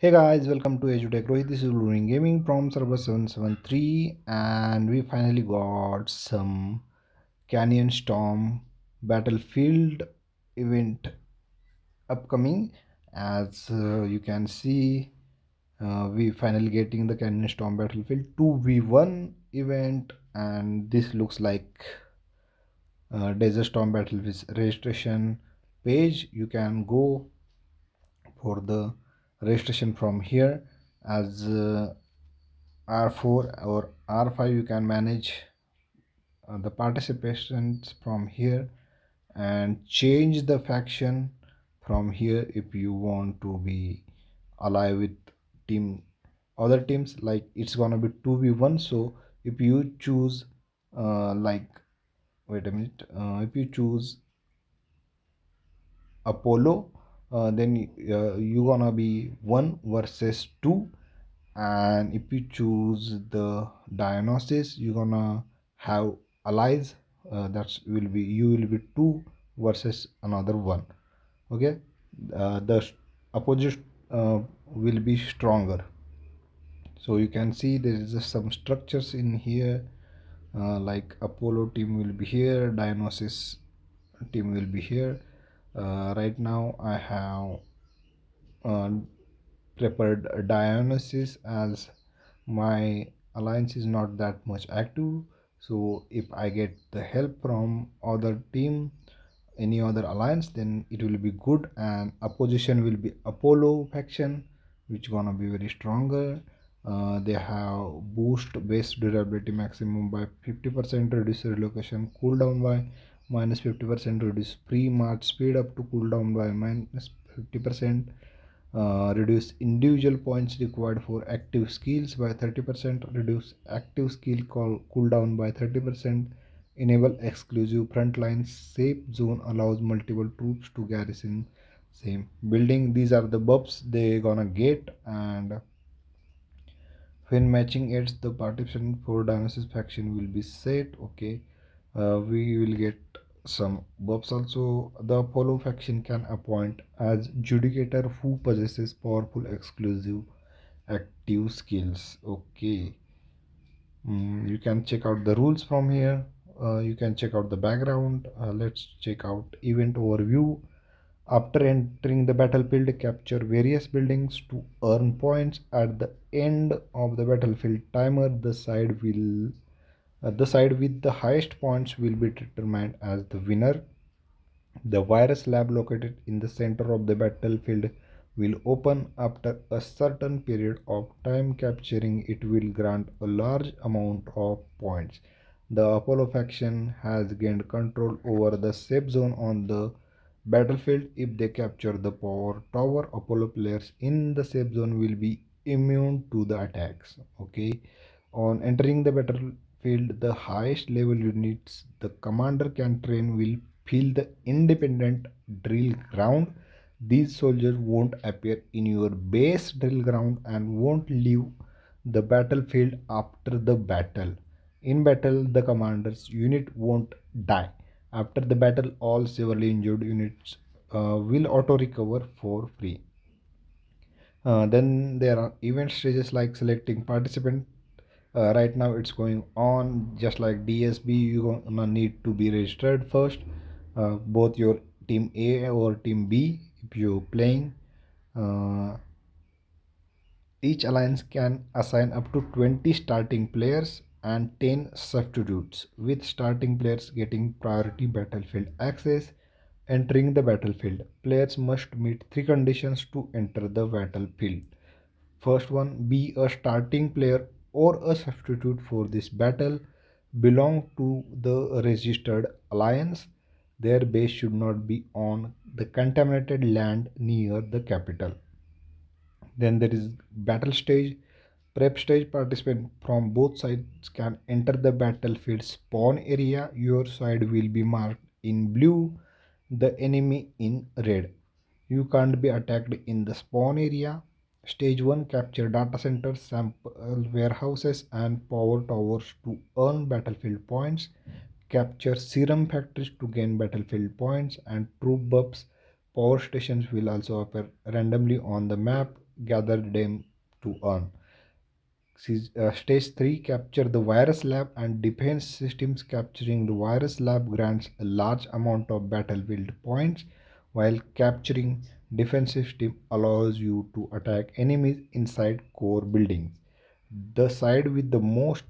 Hey guys, welcome to EduTech. Rohit, this is Luring Gaming from server 773, and we finally got some Canyon Storm Battlefield event upcoming. As you can see, we finally getting the Canyon Storm Battlefield 2v1 event, and this looks like Desert Storm Battlefield registration page. You can go for the registration from here as R4 or R5. You can manage the participants from here and change the faction from here if you want to be ally with team other teams. Like it's gonna be 2v1, so if you choose like wait a minute, if you choose Apollo, then you gonna be 1 versus 2, and if you choose the Dionysus, you're gonna have allies. That's will be you will be 2 versus another 1. Okay, the opposite will be stronger. So you can see there is some structures in here, like Apollo team will be here, Dionysus team will be here. Right now I have uh, prepared Dionysus as my alliance is not that much active. So if I get the help from other team, any other alliance, then it will be good, and opposition will be Apollo faction, which gonna be very stronger. They have boost base durability maximum by 50%, reduce relocation cooldown by minus 50%, reduce pre-march speed up to cooldown by minus 50%, reduce individual points required for active skills by 30%, reduce active skill cooldown by 30%, enable exclusive frontline safe zone, allows multiple troops to garrison same building. These are the buffs they gonna get, and when matching aids, the participant for Dionysus faction will be set. Okay, we will get some buffs also. The Apollo faction can appoint as Judicator who possesses powerful exclusive active skills. Okay, you can check out the rules from here. You can check out the background. Let's check out event overview. After entering the battlefield, capture various buildings to earn points. At the end of the battlefield timer, the side with the highest points will be determined as the winner. The virus lab located in the center of the battlefield will open after a certain period of time. Capturing it will grant a large amount of points. The Apollo faction has gained control over the safe zone on the battlefield. If they capture the power tower, Apollo players in the safe zone will be immune to the attacks. Okay. On entering the battlefield, the highest level units the commander can train will fill the independent drill ground. These soldiers won't appear in your base drill ground and won't leave the battlefield after the battle. In battle, the commander's unit won't die. After the battle, all severely injured units will auto recover for free. Then there are event stages like selecting participant. Right now it's going on just like DSB. You're gonna need to be registered first. Both your team A or team B if you're playing. Uh, each alliance can assign up to 20 starting players and 10 substitutes, with starting players getting priority battlefield access. Entering the battlefield, players must meet three conditions to enter the battlefield. First one, be a starting player or a substitute for this battle, belong to the registered alliance. Their base should not be on the contaminated land near the capital. Then there is battle stage. Prep stage, participants from both sides can enter the battlefield spawn area. Your side will be marked in blue, the enemy in red. You can't be attacked in the spawn area. Stage 1, capture data centers, sample warehouses, and power towers to earn battlefield points. Capture serum factories to gain battlefield points and troop buffs. Power stations will also appear randomly on the map. gather them to earn. Stage 3, capture the virus lab and defense systems. Capturing the virus lab grants a large amount of battlefield points, while capturing defense system allows you to attack enemies inside core buildings. The side with the most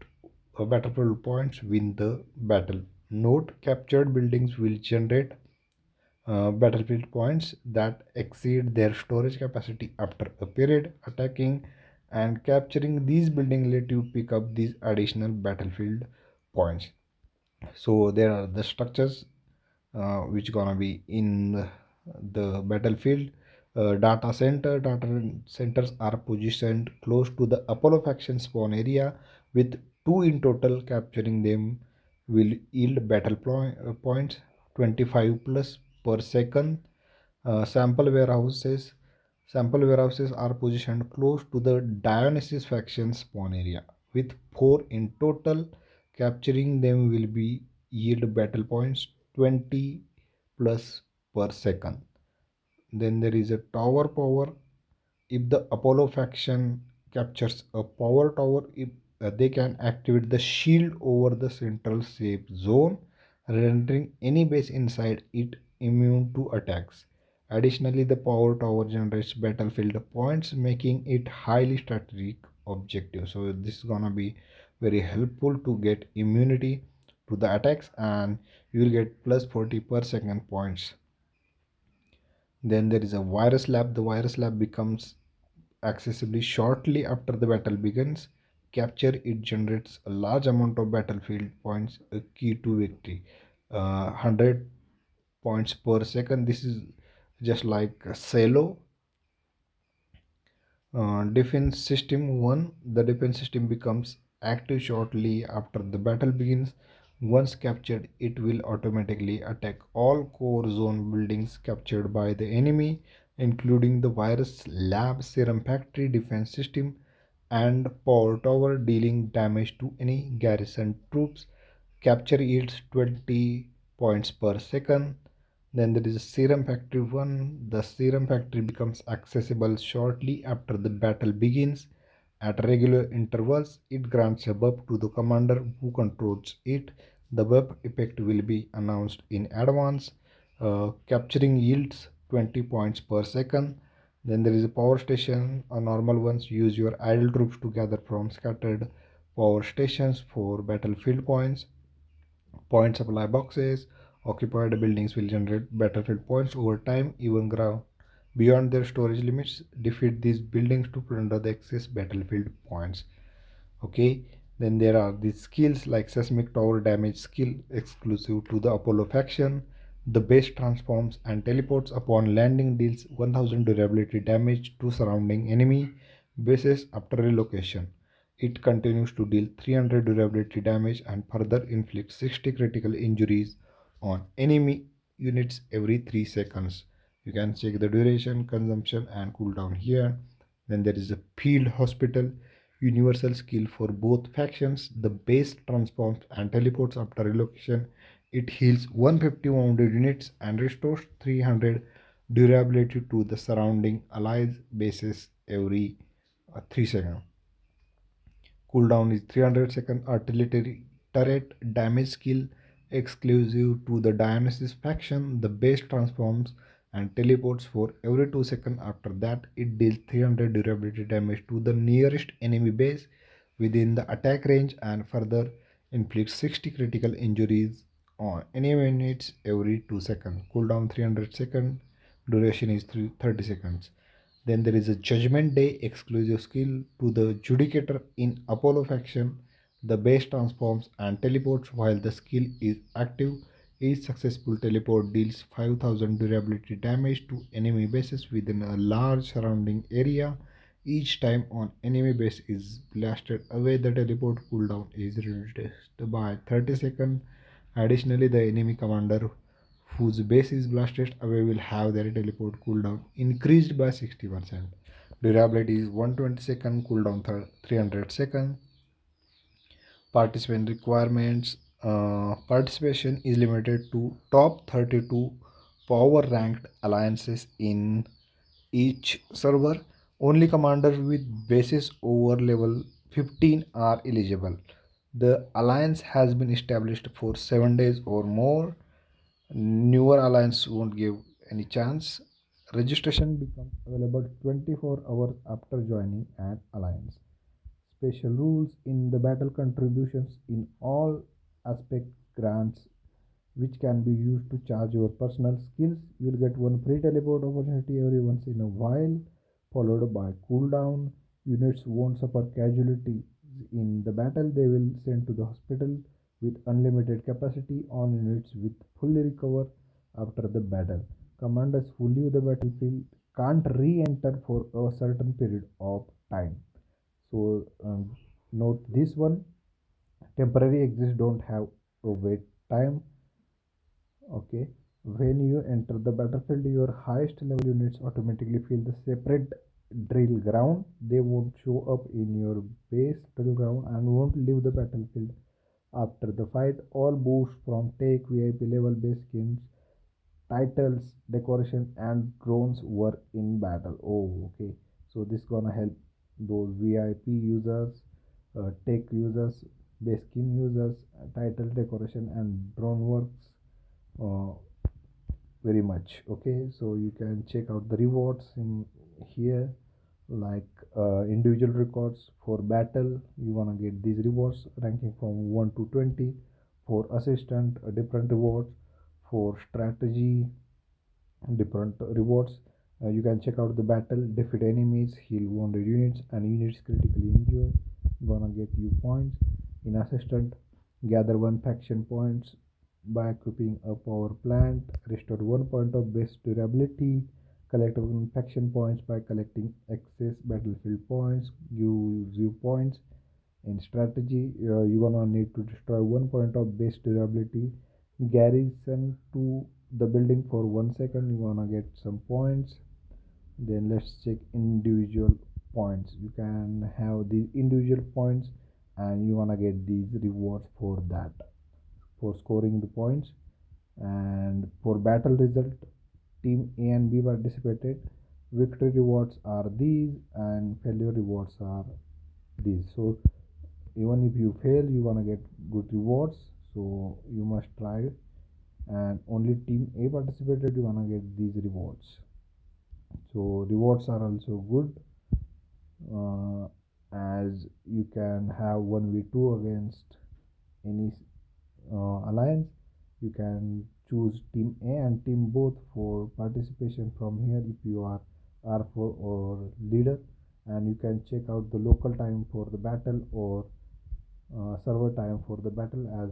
battlefield points win the battle. Note, captured buildings will generate battlefield points that exceed their storage capacity after a period. Attacking and capturing these buildings let you pick up these additional battlefield points. So there are the structures which gonna be in the battlefield. Data centers are positioned close to the Apollo faction spawn area, with two in total. Capturing them will yield points 25 plus per second. uh, sample warehouses Sample warehouses are positioned close to the Dionysus faction spawn area, with 4 in total. Capturing them will be yield battle points 20 plus per second. Then there is a tower power. If the Apollo faction captures a power tower, if they can activate the shield over the central safe zone, rendering any base inside it immune to attacks. Additionally, the power tower generates battlefield points, making it highly strategic objective. So this is gonna be very helpful to get immunity to the attacks, and you will get plus 40 per second points. Then there is a virus lab. The virus lab becomes accessible shortly after the battle begins. Capture it generates a large amount of battlefield points, a key to victory. 100 points per second. This is just like a Salo. Defense system 1. The defense system becomes active shortly after the battle begins. Once captured, it will automatically attack all core zone buildings captured by the enemy, including the virus lab, serum factory, defense system, and power tower, dealing damage to any garrison troops. Capture yields 20 points per second. Then there is a Serum Factory 1. The Serum Factory becomes accessible shortly after the battle begins. At regular intervals, it grants a buff to the commander who controls it. The buff effect will be announced in advance. Capturing yields 20 points per second. Then there is a power station. Normal ones use your idle troops to gather from scattered power stations for battlefield points. Point supply boxes. Occupied buildings will generate battlefield points over time, even ground beyond their storage limits. Defeat these buildings to plunder the excess battlefield points. Okay, then there are these skills like seismic tower damage skill exclusive to the Apollo faction. The base transforms and teleports upon landing, deals 1000 durability damage to surrounding enemy bases after relocation. It continues to deal 300 durability damage and further inflicts 60 critical injuries on enemy units every 3 seconds. You can check the duration, consumption, and cooldown here. Then there is a field hospital, universal skill for both factions. The base transforms and teleports after relocation. It heals 150 wounded units and restores 300 durability to the surrounding allies bases every 3 seconds. Cooldown is 300 second. Artillery turret damage skill exclusive to the Dionysus faction. The base transforms and teleports for every 2 seconds. After that, it deals 300 durability damage to the nearest enemy base within the attack range and further inflicts 60 critical injuries on enemy units every 2 seconds. Cooldown 300 seconds. Duration is 30 seconds. Then there is a Judgment Day exclusive skill to the Judicator in Apollo faction. The base transforms and teleports while the skill is active. Each successful teleport deals 5000 durability damage to enemy bases within a large surrounding area. Each time an enemy base is blasted away, the teleport cooldown is reduced by 30 seconds. Additionally, the enemy commander whose base is blasted away will have their teleport cooldown increased by 60%. Durability is 120 second, cooldown 300 second. Participant requirements. Participation is limited to top 32 power ranked alliances in each server. Only commanders with bases over level 15 are eligible. The alliance has been established for 7 days or more. Newer alliance won't give any chance. Registration becomes available 24 hours after joining an alliance. Special rules in the battle contributions in all aspect grants which can be used to charge your personal skills. You'll get one free teleport opportunity every once in a while, followed by cooldown. Units won't suffer casualties in the battle. They will send to the hospital with unlimited capacity. All units with fully recover after the battle. Commanders who leave the battlefield can't re-enter for a certain period of time. So note this one: temporary exits don't have a wait time. Okay, when you enter the battlefield, your highest level units automatically feel the separate drill ground. They won't show up in your base drill ground and won't leave the battlefield after the fight. All boosts from take VIP level base skins, titles, decoration, and drones were in battle. Oh, okay. So this gonna help those VIP users, tech users, base skin users, title decoration, and drone works. Uh, very much. Okay, so you can check out the rewards in here, like individual records for battle. You want to get these rewards ranking from 1 to 20. For assistant, different rewards. For strategy, different rewards. You can check out the battle, defeat enemies, heal wounded units, and units critically injured. Gonna get you points. In assistant, gather one faction points by equipping a power plant. Restore 1 point of base durability. Collect one faction points by collecting excess battlefield points. Gives you points. In strategy, you're gonna need to destroy 1 point of base durability. Garrison to the building for 1 second. You wanna get some points. Then let's check individual points. You can have the individual points, and you wanna get these rewards for that, for scoring the points. And for battle result, team A and B participated. Victory rewards are these, and failure rewards are these. So even if you fail, you're gonna get good rewards. So you must try it. And only team A participated, you're gonna get these rewards. So rewards are also good, uh, as you can have 1v2 against any alliance. You can choose team A and team both for participation from here if you are R4 or leader. And you can check out the local time for the battle, or server time for the battle, as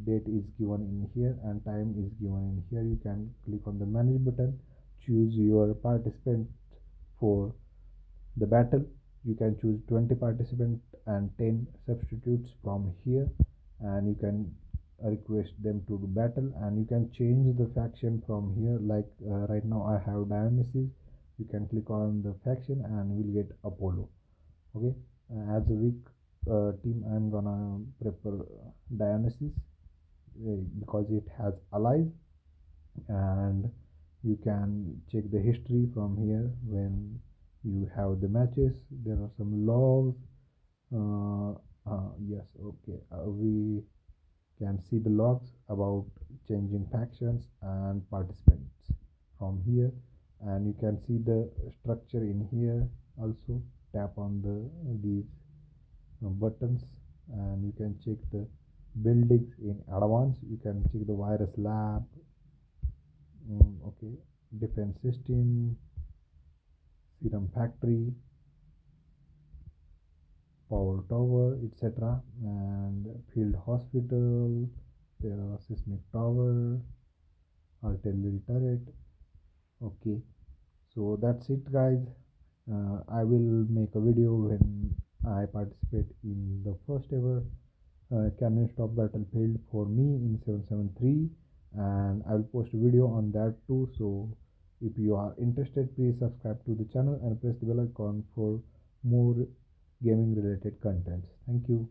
date is given in here and time is given in here. You can click on the manage button, choose your participant for the battle. You can choose 20 participants and 10 substitutes from here, and you can request them to do battle. And you can change the faction from here, like right now I have Dionysus. You can click on the faction and we'll get Apollo. Okay, as a weak team, I'm gonna prefer Dionysus because it has allies. And you can check the history from here. When you have the matches, there are some logs. uh, yes, okay, we can see the logs about changing factions and participants from here. And you can see the structure in here also. Tap on these buttons, and you can check the buildings in advance. You can check the virus lab, okay, defense system, serum factory, power tower, etc. And field hospital. There are seismic tower, artillery turret. Okay, so that's it, guys. I will make a video when I participate in the first ever Cannon Stop Battlefield for me in 773, and I will post a video on that too. So if you are interested, please subscribe to the channel and press the bell icon for more gaming related contents. Thank you.